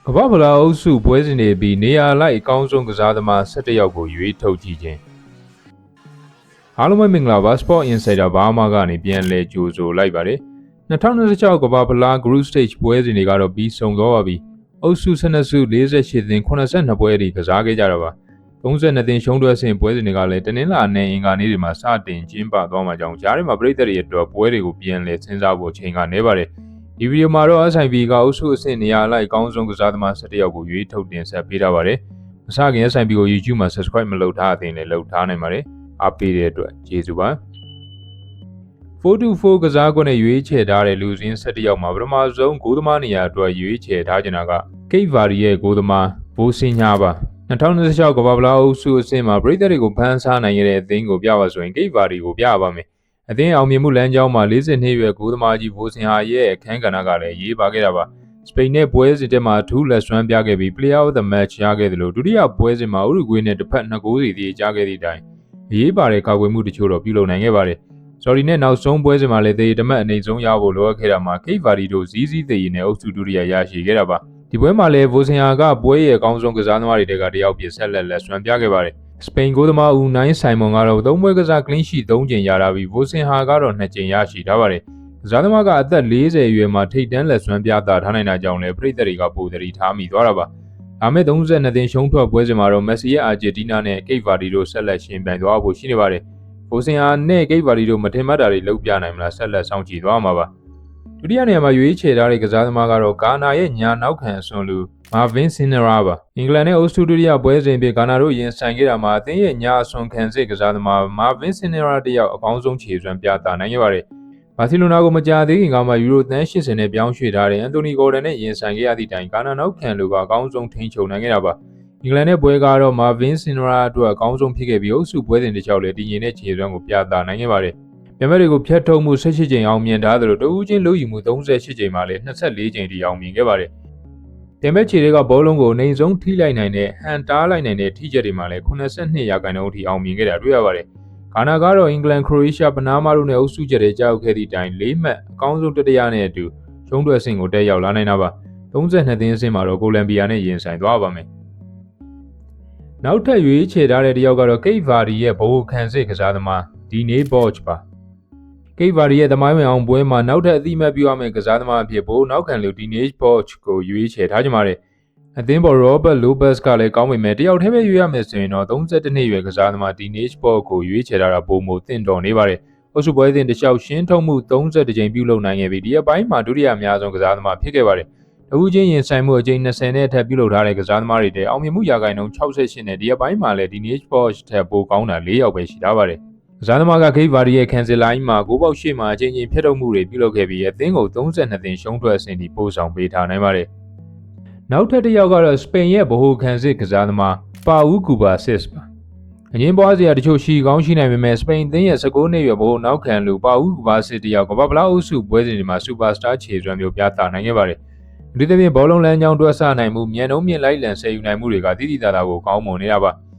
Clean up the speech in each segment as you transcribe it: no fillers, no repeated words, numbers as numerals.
ကမ္ဘာဖလားအုပ်စုပွဲစဉ်တွေပြီးနေရာလိုက်အကောင်းဆုံးကစားသမား17ယောက်ကိုရွေးထုတ်ကြည့်ခြင်းအားလုံးပဲမင်္ဂလာပါ Sport Insider ဘာမှကနေပြန်လဲကြိုဆိုလိုက်ပါတယ်2026ကမ္ဘာဖလား Group Stage ပွဲစဉ်တွေကတော့ပြီးဆုံးသွားပါပြီအုပ်စု12စု48သင်း82ပွဲတွေကစားခဲ့ကြတာပါ32သင်းရှုံးထွက်စဉ်ပွဲစဉ်တွေကလည်းတနင်္လာနေ့အင်္ဂါနေ့တွေမှာစတင်ကျင်းပသွားမှာကြောင့်ကြားထဲမှာပြည်သက်တွေအတွက်ပွဲတွေကိုပြန်လဲစဉ်းစားဖို့ချိန်ကနေပါတယ်ဒီဗီဒီယိုမှာတော့ SIP ကအုပ်စုအဆင့်နေရာလိုက်အကောင်းဆုံးကစားသမား17ယောက်ကိုရွေးထုတ်တင်ဆက်ပေးထားပါတယ်။မစခင် SIP ကို YouTube မှာ Subscribe မလုပ်ထားတဲ့လည်းလုပ်ထားနိုင်ပါတယ်။အားပေးတဲ့အတွက်ကျေးဇူးပါ။ 4-4 ကစားကွက်နဲ့ရွေးချယ်ထားတဲ့လူစင်း17ယောက်မှာပထမဆုံးဂိုးသမားနေရာအတွက်ရွေးချယ်ထားကြတာကကိတ်ဗာရီရဲ့ဂိုးသမားဘိုးစင်ညာပါ2026ကမ္ဘာဖလားအုပ်စုအဆင့်မှာပြည်သက်တွေကိုဖန်ဆားနိုင်ရတဲ့အသင်းကိုပြပါဆိုရင်ကိတ်ဗာရီကိုပြပါမယ်။အသင်းအောင်မြင်မှုလမ်းကြောင်းမှာ42ရွယ်ဂိုးသမားကြီးဘိုးစင်ဟာရဲ့အခန်းကဏ္ဍကလည်းရေးပါခဲ့တာပါစပိန်နဲ့ပွဲစဉ်တက်မှာအထူးလက်စွမ်းပြခဲ့ပြီး Player of the Match ရခဲ့တယ်လို့ဒုတိယပွဲစဉ်မှာဥရုဂွေးနဲ့တစ်ဖက်2ဂိုးစီတည်ကြခဲ့တဲ့အတိုင်းရေးပါတဲ့ကာကွယ်မှုတချို့တော့ပြုလုပ်နိုင်ခဲ့ပါတယ်။ Sorry နဲ့နောက်ဆုံးပွဲစဉ်မှာလည်းတည်တမတ်အနေဆုံးရဖို့လိုအပ်ခဲ့တာမှာကိတ်ဗာရီတို့ဇီးတည်နဲ့အုပ်စုဒုတိယရရှိခဲ့တာပါဒီပွဲမှာလည်းဘိုးစင်ဟာကပွဲရဲ့အကောင်းဆုံးကစားသမားတွေကတယောက်ပြဆက်လက်စွမ်းပြခဲ့ပါတယ်စပိန်ဂိုးသမားဦးနိုင်ဆိုင်မွန်ကတော့3ပွဲကစား clean sheet 3ကြိမ်ရတာပြီးဘိုစင်ဟာကတော့2ကြိမ်ရရှိထားပါတယ်ကစားသမားကအသက်40အရွယ်မှာထိပ်တန်းလက်စွမ်းပြသထားနိုင်တာကြောင့်လည်းပြည်သက်တွေကပိုသတိထားမိသွားတာပါဒါမဲ့32သင်းရှုံးထွက်ပွဲစဉ်မှာတော့မက်ဆီရဲ့အာဂျင်တီးနားနဲ့ကိတ်ဗာဒီတို့ဆက်လက်ရှင်ပြိုင်သွားဖို့ရှိနေပါတယ်ဘိုစင်ဟာနဲ့ကိတ်ဗာဒီတို့မထင်မှတ်တာတွေလုပ်ပြနိုင်မလားဆက်လက်စောင့်ကြည့်သွားမှာပါဒုတိယနေရာမှာရွေးချယ်ထားတဲ့ကစားသမားကတော့ဂါနာရဲ့ညာနောက်ခံအစွန်လူမာဗင်စင်နရာပါအင်္ဂလန်နဲ့အုပ်စတြေးလျပွဲစဉ်ပြီးဂါနာတို့ရင်ဆိုင်ခဲ့တာမှာအသင်းရဲ့ညာအစွန်ခံစစ်ကစားသမားမာဗင်စင်နရာတယောက်အကောင်းဆုံးခြေစွမ်းပြသနိုင်ခဲ့ပါတယ်ဘာစီလိုနာကိုမကြာသေးခင်ကမှယူရိုသန်း80နဲ့ပြောင်းရွှေ့ထားတဲ့အန်တိုနီဂေါ်ဒန်နဲ့ရင်ဆိုင်ခဲ့ရသည့်တိုင်ဂါနာနောက်ခံလူကအကောင်းဆုံးထိန်းချုပ်နိုင်ခဲ့တာပါအင်္ဂလန်နဲ့ပွဲကတော့မာဗင်စင်နရာအတွက်အကောင်းဆုံးဖြစ်ခဲ့ပြီးအုပ်စုပွဲစဉ်တစ်လျှောက်လည်းတည်ငြိမ်တဲ့ခြေစွမ်းကိုပြသနိုင်ခဲ့ပါတယ်ပြမတွေကိုဖျက်ထုတ်မှု18ကြိမ်အောင်မြင်ထားသလိုတဦးချင်းလူယူမှု38ကြိမ်မှာလည်း24ကြိမ်ထိအောင်မြင်ခဲ့ပါတယ်။တင်မဲ့ခြေတွေကဘောလုံးကိုအနိုင်ဆုံးထိလိုက်နိုင်တဲ့ဟန်တားလိုက်နိုင်တဲ့ထိချက်တွေမှာလည်း82ရာခိုင်နှုန်းအထိအောင်မြင်ခဲ့တာတွေ့ရပါတယ်။ဂါနာကတော့အင်္ဂလန်၊ခရိုအေးရှား၊ပနားမားတို့နဲ့အုပ်စုချက်တွေကြောက်ခဲ့သည့်အတိုင်း၄မှတ်အကောင်းဆုံးတတိယနဲ့အတူရှုံးထွက်ဆင့်ကိုတက်ရောက်လာနိုင်တာပါ။32သင်းအဆင့်မှာတော့ကိုလံဘီယာနဲ့ရင်ဆိုင်သွားပါမယ်။နောက်ထပ်ရွေးချယ်ထားတဲ့တယောက်ကတော့ကိတ်ဗာဒီရဲ့ဘိုးခံစစ်ကစားသမားဒီနေဘော့ချ်ပါကိတ်ဗာရီရဲ့သမိုင်းဝင်အောင်ပွဲမှာနောက်ထပ်အသိအမှတ်ပြုရမယ့်ကစားသမားအဖြစ်ဘိုးနောက်ခံလူဒီနေဘော့ချ်ကိုရွေးချယ်ထားကြပါတယ်အသင်းပေါ်ရောဘတ်လိုဘတ်စ်ကလည်းကောင်းပေမဲ့တယောက်တည်းပဲရွေးရမယ်ဆိုရင်တော့32နှစ်ရွယ်ကစားသမားဒီနေဘော့ချ်ကိုရွေးချယ်ထားတာပုံမသင့်တော်နေပါတယ်အုပ်စုပွဲစဉ်တစ်လျှောက်ရှင်းထုတ်မှု32ကြိမ်ပြုလုပ်နိုင်ခဲ့ပြီးဒီအပိုင်းမှာဒုတိယအများဆုံးကစားသမားဖြစ်ခဲ့ပါတယ်တဦးချင်းရင်ဆိုင်မှုအကြိမ်20နဲ့အထက်ပြုလုပ်ထားတဲ့ကစားသမားတွေတဲ့အောင်မြင်မှုရာခိုင်နှုန်း68နဲ့ဒီအပိုင်းမှာလည်းဒီနေဘော့ချ်ထက်ပိုကောင်းတာ4ယောက်ပဲရှိထားပါတယ်ကစားသမားကဂိတ်ဗာရီရဲ့ခံစစ်လိုင်းမှာဂိုးပေါက်ရှိမှအချင်းချင်းဖျက်ထုတ်မှုတွေပြုလုပ်ခဲ့ပြီးအသင်းကို32သင်းရှုံးထွက်အဆင့်ထိပို့ဆောင်ပေးထားနိုင်ပါတယ်။နောက်ထပ်တစ်ယောက်ကတော့စပိန်ရဲ့ဗဟိုခံစစ်ကစားသမားပါဦးကူဘာစစ်ပါ။အငင်းပွားစရာတချို့ရှိကောင်းရှိနိုင်ပေမဲ့စပိန်အသင်းရဲ့19နှစ်ရွယ်ဗဟိုနောက်ခံလူပါဦးကူဘာစစ်တယောက်ကမ္ဘာဖလားအုပ်စုပွဲစဉ်တွေမှာစူပါစတာခြေစွမ်းမျိုးပြသနိုင်ခဲ့ပါတယ်။ဒီသဖြင့်ဘောလုံးလမ်းကြောင်းတွဲဆနိုင်မှုမြန်နှုံးမြင့်လိုက်လံဆယ်ယူနိုင်မှုတွေကတိတိကျကျကိုကောင်းမွန်နေတာပါ။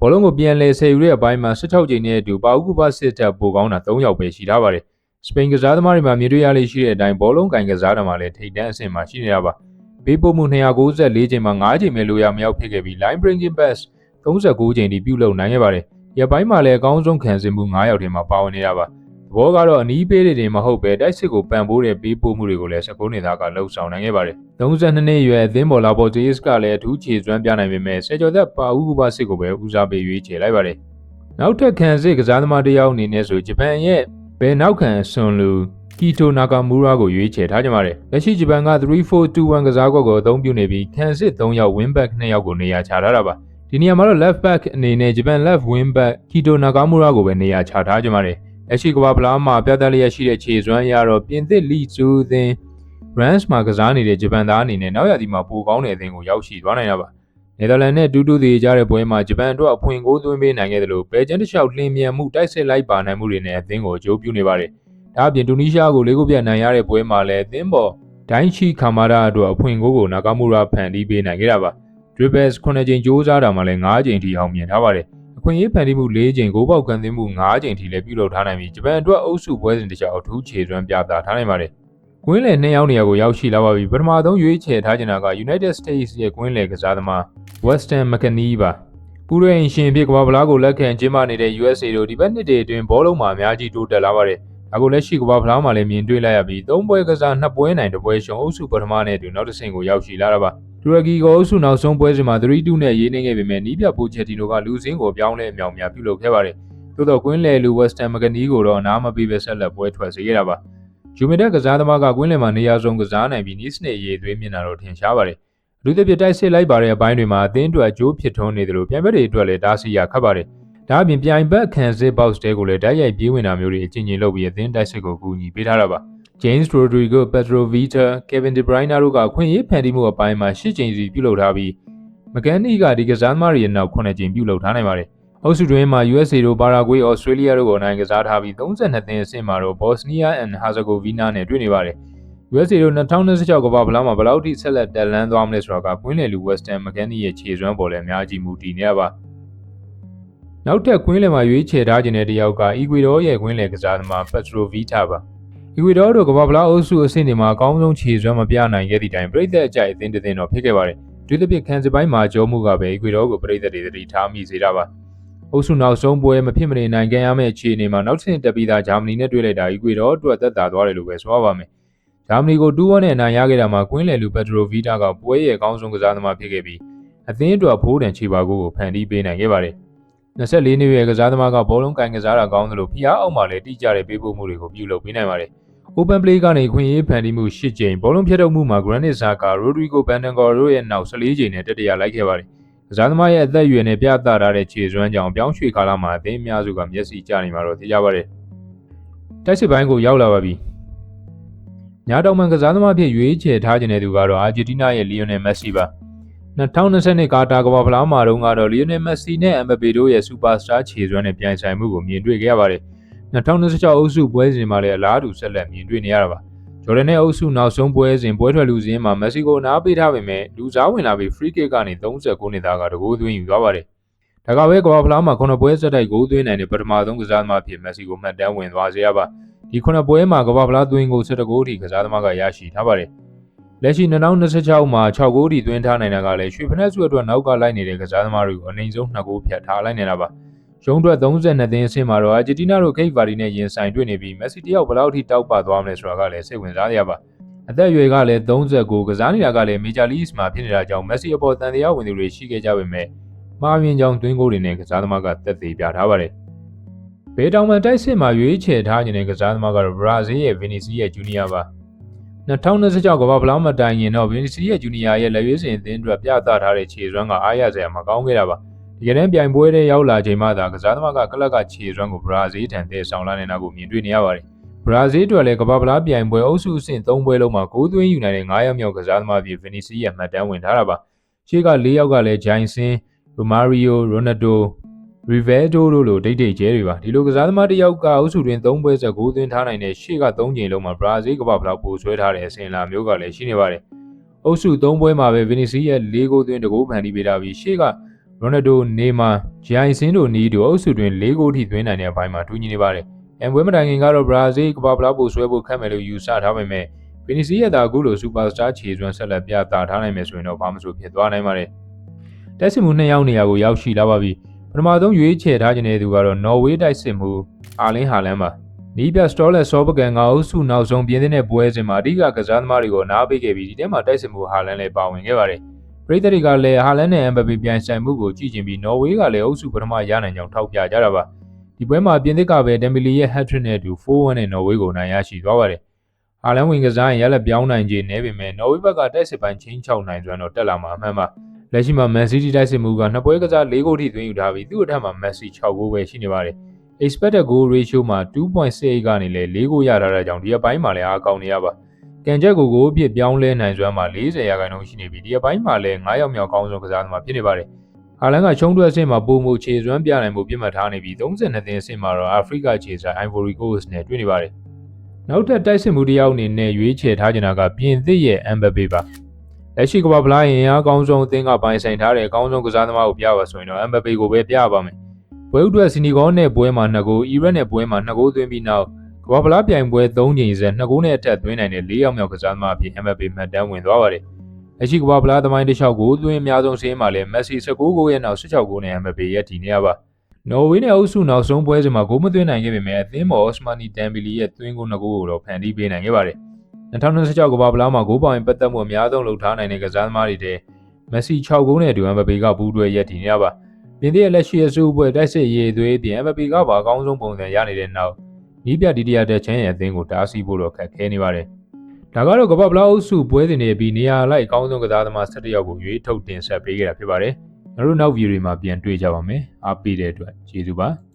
ဘောလုံးကိုပြန်လဲဆယ်ယူတဲ့အပိုင်းမှာ16ကြိမ်နဲ့အတူပါဦးကူပါစစ်တပ်ပိုကောင်းတာ3ယောက်ပဲရှိထားပါတယ်။စပိန်ကစားသမားတွေမှာမြင်တွေ့ရလေရှိတဲ့အတိုင်းဘောလုံးကင်ကစားတာမှာလည်းထိပ်တန်းအဆင့်မှာရှိနေတာပါ။ပေးပို့မှု294ကြိမ်မှာ9ကြိမ်ပဲလိုရမြောက်ဖြစ်ခဲ့ပြီး line breaking pass 39ကြိမ်ထိပြုလုပ်နိုင်ခဲ့ပါတယ်။ဒီအပိုင်းမှာလည်းအကောင်းဆုံးခံစစ်မှု9ယောက်ထဲမှာပါဝင်နေတာပါ။သဘောကတော့အနီးပေးတွေမဟုတ်ပဲတိုက်စစ်ကိုပံ့ပိုးတဲ့ပေးပို့မှုတွေကိုလည်း19နှစ်သားကလှုပ်ဆောင်နိုင်ခဲ့ပါတယ်။32နှစ်အရွယ်အသင်းပေါ်လာပေါ်ဂျေးစ်ကလည်းအထူးခြေစွမ်းပြနိုင်ပေမဲ့ဆယ်ကျော်သက်ပါဦးကူပါစစ်ကိုပဲဦးစားပေးရွေးချယ်လိုက်ပါတယ်။နောက်ထပ်ခံစစ်ကစားသမားတစ်ယောက်အနေနဲ့ဆိုဂျပန်ရဲ့ဘယ်နောက်ခံဆွန်လူကီတိုနာကာမူရာကိုရွေးချယ်ထားကြပါတယ်။လက်ရှိဂျပန်က3-4-2-1ကစားကွက်ကိုအသုံးပြုနေပြီးခံစစ်3ယောက် wing back 2ယောက်ကိုနေရာချထားတာပါ။ဒီနေရာမှာတော့ left back အနေနဲ့ဂျပန် left wing back ကီတိုနာကာမူရာကိုပဲနေရာချထားကြပါတယ်။လက်ရှိကမ္ဘာဖလားမှာပြသလျက်ရှိတဲ့ခြေစွမ်းအရတော့ပြင်သစ်လီဇူးအသင်း Rams မှာကစားနေတဲ့ဂျပန်သားအနေနဲ့နောက်ရာသီမှာပိုကောင်းတဲ့အသင်းကိုရောက်ရှိသွားနိုင်တာပါ။နယ်သာလန်နဲ့တူတူသေးကြတဲ့ပွဲမှာဂျပန်အတွက်အဖွင့်ဂိုးသွင်းပေးနိုင်ခဲ့တယ်လို့ဘယ်ကျန်းတစ်လျှောက်လင်းမြန်မှုတိုက်စစ်လိုက်ပါနိုင်မှုတွေနဲ့အသင်းကိုအကျိုးပြုနေပါတယ်။ဒါအပြင်တူနီးရှားကို၄ဂိုးပြတ်နိုင်ရတဲ့ပွဲမှာလည်းအသင်းပေါ်ဒိုင်းချီခါမာရာအတွက်အဖွင့်ဂိုးကိုနာကာမူရာဖန်တီးပေးနိုင်ခဲ့တာပါ။ Dribbles 9ကြိမ်ကြိုးစားတာမှာလည်း9ကြိမ်ထိအောင်မြင်ထားပါတယ်။အခွင့်အရေးဖန်တီးမှု4ကြိမ်ဂိုးပေါက်ကန်သွင်းမှု9ကြိမ်ထိလည်းပြုလုပ်ထားနိုင်ပြီးဂျပန်အတွက်အုပ်စုပွဲစဉ်တစ်လျှောက်အထူးခြေစွမ်းပြသထားနိုင်ပါတယ်။ ကွင်းလယ်2ယောက်နေရာကိုရောက်ရှိလာပါပြီပထမဆုံးရွေးချယ်ထားကြတာက United States ရဲ့ကွင်းလယ်ကစားသမား Weston McKennie ပါပူရင်းရှင်ဖြစ်ကမ္ဘာဖလားကိုလက်ခံကျင်းပနေတဲ့ USA တို့ဒီဘက်နှစ်တည်းအတွင်းဘောလုံးမှာအများကြီးတိုးတက်လာပါတယ်ဒါကိုလက်ရှိကမ္ဘာဖလားမှာလည်းမြင်တွေ့လိုက်ရပြီး3ပွဲကစား2ပွဲနိုင်1ပွဲရှုံးအုပ်စုပထမနဲ့အတူနောက်တစ်ဆင့်ကိုရောက်ရှိလာတာပါတူရကီကအုပ်စုနောက်ဆုံးပွဲစဉ်မှာ 3-2 နဲ့ရေးနေခဲ့ပေမဲ့နီးပြပိုချက်တီနိုကလူစင်းကိုပြောင်းလဲအမြောင်များပြုလုပ်ခဲ့ပါတယ်သို့တော့ကွင်းလယ်လူ Weston McKennie ကိုတော့အနားမပေးပဲဆက်လက်ပွဲထွက်စေခဲ့တာပါဂျူမီတက်ကစားသမားကကွင်းလယ်မှာနေရာဆုံးကစားနိုင်ပြီးနီးစနစ်ရေးသွေးမြင်တာတော့ထင်ရှားပါတယ်အထူးသဖြင့်တိုက်စစ်လိုက်ပါတဲ့အပိုင်းတွေမှာအသင်းအတွက်အကျိုးဖြစ်ထွန်းနေတယ်လို့ပြိုင်ဘက်တွေအတွက်လည်းတားဆီးရခတ်ပါတယ်ဒါအပြင်ပြိုင်ဘက်ခံစစ် box တဲကိုလည်းတိုက်ရိုက်ပြေးဝင်တာမျိုးတွေအကျဉ်းချင်းလုပ်ပြီးအသင်းတိုက်စစ်ကိုကူညီပေးထားတာပါJames Rodrigo, Pedro Vita, Kevin De Bruyne တို့ကခွင့်ရေးဖန်တီးမှုအပိုင်းမှာ10ကြိမ်စီပြုလုပ်ထားပြီး McKennie ကဒီကစားသမားတွေရဲ့နောက်9ကြိမ်ပြုလုပ်ထားနိုင်ပါတယ်။အုပ်စုတွင်းမှာ USA တို့ Paraguay, Australia တို့ကိုနိုင်ကစားထားပြီး32သင်းအဆင့်မှာတော့ Bosnia and Herzegovina နဲ့တွေ့နေပါတယ်။ USA တို့2026ကမ္ဘာဖလားမှာဘယ်လောက်ထိဆက်လက်တက်လှမ်းသွားမလဲဆိုတာကကွင်းလယ်လူ Weston McKennie ရဲ့ခြေစွမ်းပေါ်လည်းအများကြီးမူတည်နေရပါ။နောက်ထပ်ကွင်းလယ်မှာရွေးချယ်ထားခြင်းတဲ့တယောက်က Ecuador ရဲ့ကွင်းလယ်ကစားသမား Pedro Vita ပါ။ Ecuador တို့ကမ္ဘာဖလားအုပ်စုအဆင့်တွေမှာအကောင်းဆုံးခြေစွမ်းမပြနိုင်ခဲ့သည့်တိုင်ပြည်သက်အကြိုက်အသင်းတစ်သင်းတော့ဖြစ်ခဲ့ပါတယ်။ဒီတစ်ပြစ်ခံစစ်ပိုင်းမှာကြောမှုကပဲ Ecuador ကိုပြည်သက်တွေသတိထားမိစေတာပါ။အုပ်စုနောက်ဆုံးပွဲမဖြစ်မနေနိုင်ခဲ့ရမယ့်အခြေအနေမှာနောက်ထပ်တက်ပြီးသားဂျာမနီနဲ့တွေ့လိုက်တာ Ecuador အတွက်သက်သာသွားတယ်လို့ပဲဆိုရပါမယ်။ဂျာမနီကို2-1နဲ့အနိုင်ရခဲ့တာမှာကွင်းလယ်လူ Pedro Vita ကပွဲရဲ့အကောင်းဆုံးကစားသမားဖြစ်ခဲ့ပြီးအသင်းအတွက်ဖိုးတန်ခြေပါကိုဖန်တီးပေးနိုင်ခဲ့ပါတယ်။24နှစ်ရွယ်ကစားသမားကဘောလုံးကန်ကစားတာကောင်းသလိုဖိအားအောက်မှာလည်းတိကျတဲ့ပေးပို့မှုတွေကိုပြုလုပ်ပေးနိုင်ပါတယ်။ Open Play ကနေခွင့်ရေးဖန်တီးမှု10ကြိမ်ဘောလုံးဖြတ်ထုတ်မှုမှာ Granit Xhaka, Rodrigo Bentancur တို့ရဲ့နောက်14ကြိမ်နဲ့တတိယလိုက်ခဲ့ပါတယ်။ကစားသမားရဲ့အသက်အရွယ်နဲ့ပြသထားတဲ့ခြေစွမ်းကြောင့်ပြောင်းရွှေ့ကာလမှာအသင်းအများစုကမျက်စိကျနေမှာတော့သိကြပါတယ်။တိုက်စစ်ပိုင်းကိုရောက်လာပါပြီ။ညာတောင်မှန်ကစားသမားဖြစ်ရွေးချယ်ထားခြင်းတဲ့သူကတော့အာဂျင်တီးနားရဲ့ Lionel Messi ပါ။2020ကာတာကမ္ဘာဖလားမှာတော့Lionel Messi နဲ့ Mbappe တို့ရဲ့ Superstar ခြေစွမ်းနဲ့ပြိုင်ဆိုင်မှုကိုမြင်တွေ့ခဲ့ရပါတယ်။2026အုပ်စုပွဲစဉ်မှာလည်းအလားတူဆက်လက်မြင်တွေ့နေရတာပါ။ဂျော်ဒန်နဲ့အုပ်စုနောက်ဆုံးပွဲစဉ်ပွဲထွက်လူစင်းမှာမက်ဆီကိုနားပေးထားပေမဲ့လူစားဝင်လာပြီး free kick ကနေ39နှစ်သားကတကိုးသွင်းယူသွားပါတယ်။ဒါကပဲကမ္ဘာဖလားမှာ9ပွဲဆက်တိုက်ဂိုးသွင်းနိုင်တဲ့ပထမဆုံးကစားသမားဖြစ်မက်ဆီကိုမှတ်တမ်းဝင်သွားစေရပါ။ဒီ9ပွဲမှာကမ္ဘာဖလားသွင်းဂိုး17ဂိုးထိကစားသမားကရရှိထားပါတယ်။လက်ရှိ2026မှာ6ဂိုးထိသွင်းထားနိုင်တာကလည်းရွှေဖနက်စုအတွက်နောက်ကလိုက်နေတဲ့ကစားသမားတွေကိုအနိုင်ဆုံး2ဂိုးဖြတ်ထားလိုက်နေတာပါ။ရုံးထွက်32သင်းအဆင့်မှာတော့အာဂျင်တီးနားတို့ကိတ်ဗာဒီနဲ့ရင်ဆိုင်တွေ့နေပြီးမက်ဆီတယောက်ဘယ်လောက်ထိတောက်ပသွားမလဲဆိုတာကလည်းစိတ်ဝင်စားရပါအသက်အရွယ်ကလည်း39ကစားနေတာကလည်းမေဂျာလိဂ်မှာဖြစ်နေတာကြောင့်မက်ဆီအပေါ်တန်တရားဝင်သူတွေရှိခဲ့ကြပေမဲ့မှားယွင်းကြောင်းသွင်းဂိုးတွေနဲ့ကစားသမားကသက်သေပြထားပါတယ်။ဘေးတောင်မှန်တိုက်စစ်မှာရွေးချယ်ထားနေတဲ့ကစားသမားကတော့ဘရာဇီးရဲ့ Vinicius Junior ပါ2026ကမ္ဘာဖလားမှာတိုင်ရင်တော့ Vinicius Junior ရဲ့လက်ရွေးစင်အသင်းအတွက်ပြသထားတဲ့ခြေစွမ်းကအားရစရာမကောင်းခဲ့တာပါဒီကနေ့ပြိုင်ပွဲတွေရောက်လာချိန်မှသာကစားသမားကကလပ်ကခြေစွမ်းကိုဘရာဇီးထံတည်ဆောင်လာနေတာကိုမြင်တွေ့နေရပါတယ်ဘရာဇီးအတွက်လည်းကမ္ဘာဖလားပြိုင်ပွဲအုပ်စုအဆင့်3ပွဲလုံးမှာဂိုးသွင်းယူနိုင်တဲ့9ရောက်မြောက်ကစားသမားဖြစ်ဗီနီစီရဲ့မှတ်တမ်းဝင်ထားတာပါရှေ့က4ယောက်ကလည်းဂျိုင်ဆင်ရိုမာရီယိုရိုနယ်ဒိုရီဗဲဒိုတို့လိုဒိတ်ဒိတ်ကျဲတွေပါဒီလိုကစားသမားတစ်ယောက်ကအုပ်စုတွင်3ပွဲဆက်ဂိုးသွင်းထားနိုင်တဲ့ရှေ့က3ချိန်လုံးမှာဘရာဇီးကမ္ဘာဖလားပိုဆွဲထားတဲ့အစဉ်အလာမျိုးကလည်းရှိနေပါတယ်အုပ်စု3ပွဲမှာပဲဗီနီစီရဲ့4ဂိုးသွင်း2ဂိုးဖန်တီးပေးထားပြီးရှေ့ကရိုနယ်ဒိုနေမာဂျိုင်ဆင်တို့နီးတို့အုပ်စုတွင်4ဂိုးထိသွင်းနိုင်တဲ့အပိုင်းမှာထူးညီနေပါတယ်။အမ်ပွဲမတိုင်ခင်ကတော့ဘရာဇီးကမ္ဘာဖလားပိုဆွဲဖို့ခက်မယ်လို့ယူဆထားပေမဲ့ဗီနီစီရဲ့သာအခုလိုစူပါစတာခြေစွမ်းဆက်လက်ပြသထားနိုင်မယ်ဆိုရင်တော့ဘာမှမဆိုဖြစ်သွားနိုင်ပါတယ်။တိုက်စစ်မှု2ယောက်နေရာကိုရောက်ရှိလာပါပြီ။ပထမဆုံးရွေးချယ်ထားခြင်းတဲ့သူကတော့နော်ဝေးတိုက်စစ်မှုအာလင်းဟာလန်ပါ။နီးပြစတောလက်ဆောပကန်ကအုပ်စုနောက်ဆုံးပြင်းတဲ့ပွဲစဉ်မှာအဓိကကစားသမားတွေကိုနားပေးခဲ့ပြီးဒီထဲမှာတိုက်စစ်မှုဟာလန်လည်းပါဝင်ခဲ့ပါတယ်။ပရိသတ်တွေကလည်းဟာလန်နဲ့အမ်ဘပီပြိုင်ဆိုင်မှုကိုကြည့်ချင်ပြီးနော်ဝေးကလည်းအုပ်စုပထမရနိုင်ကြောင်းထောက်ပြကြတာပါဒီပွဲမှာပြင်သစ်ကပဲဒမ်ဘီလီရဲ့ hat-trick နဲ့အတူ 4-1 နဲ့နော်ဝေးကိုနိုင်ရရှိသွားပါတယ်ဟာလန်ဝင်ကစားရင်ရလက်ပြောင်းနိုင်ခြင်းနဲ့ပေမဲ့နော်ဝေးဘက်ကတိုက်စစ်ပိုင်းချင်းချောက်နိုင်စွမ်းတော့တက်လာမှာအမှန်ပါလက်ရှိမှာမန်စီးတီးတိုက်စစ်မှုက2ပွဲကစား4ဂိုးထိသွင်းယူထားပြီးသူ့အထက်မှာမက်ဆီ6ဂိုးပဲရှိနေပါတယ် expected goal ratio မှာ 2.68 ကနေလည်း4ဂိုးရထားတဲ့ကြောင့်ဒီအပိုင်းမှာလည်းအားကောင်းနေရပါကန်ချက်ကိုအဖြစ်ပြောင်းလဲနိုင်စွမ်းမှာ40%ရှိနေပြီးဒီအပိုင်းမှာလည်း9ယောက်မြောက်ကောင်းဆုံးကစားသမားဖြစ်နေပါတယ်။ဟာလန်ကချုံးထွက်အဆင့်မှာပုံမှုခြေစွမ်းပြနိုင်မှုပြတ်မှတ်ထားနေပြီး32သင်းအဆင့်မှာတော့အာဖရိကခြေဆိုင် Ivory Coast နဲ့တွေ့နေပါတယ်။နောက်ထပ်တိုက်စစ်မှုတစ်ယောက်အနေနဲ့ရွေးချယ်ထားကြတာကပြင်သစ်ရဲ့ Mbappe ပါ။လက်ရှိကမ္ဘာဖလားရင်အားကောင်းဆုံးအသင်းကပိုင်ဆိုင်ထားတဲ့အကောင်းဆုံးကစားသမားကိုပြပါဆိုရင်တော့ Mbappe ကိုပဲပြပါမယ်။ပွဲဥအတွက်စီနီဂေါနဲ့ပွဲမှာ2ဂိုး၊အီရတ်နဲ့ပွဲမှာ2ဂိုးသွင်းပြီးနောက်က ကမ္ဘာဖလားပြိုင်ပွဲ3ချိန်ဆက်2ဂိုးနဲ့အထက်သွင်းနိုင်တဲ့4ယောက်မြောက်ကစားသမားအဖြစ် MBA မှတ်တမ်းဝင်သွားပါတယ်။လက်ရှိကမ္ဘာဖလားသမိုင်းတစ်လျှောက်ကိုသွင်းအများဆုံးစာရင်းမှာလည်း Messi 19ဂိုးရဲ့နောက်16ဂိုးနဲ့ MBA ရပ်တည်နေရပါ။နော်ဝေးနဲ့အုပ်စုနောက်ဆုံးပွဲစဉ်မှာဂိုးမသွင်းနိုင်ခဲ့ပေမဲ့အသင်းပေါ် Osmani Dembele ရဲ့သွင်းဂိုး2ဂိုးကိုတော့ဖန်တီးပေးနိုင်ခဲ့ပါတယ်။2026ကမ္ဘာဖလားမှာဂိုးပေါင်ပတ်သက်မှုအများဆုံးလုပ်ထားနိုင်တဲ့ကစားသမားတွေထဲ Messi 6ဂိုးနဲ့အတူ MBA ကပူးတွဲရပ်တည်နေရပါ။ပြင်သစ်ရဲ့လက်ရှိအစုအဖွဲ့တိုက်စစ်ရေးသွေးအပြင် MBA ကပါအကောင်းဆုံးပုံစံရနေတဲ့နောက်နီးပြဒီတရတဲ့ချမ်းရဲ့အသင်းကိုတားဆီးဖို့တော့ခက်ခဲနေပါတယ်။ဒါကတော့ကမ္ဘာဖလားအုပ်စုပွဲစဉ်တွေပြီးနေရာလိုက်အကောင်းဆုံးကစားသမား17ယောက်ကိုရွေးထုတ်တင်ဆက်ပေးခဲ့တာဖြစ်ပါတယ်။ကျွန်တော်တို့နောက်ဗီဒီယိုတွေမှာပြန်တွေ့ကြပါမယ်။အားပေးတဲ့အတွက်ကျေးဇူးပါ။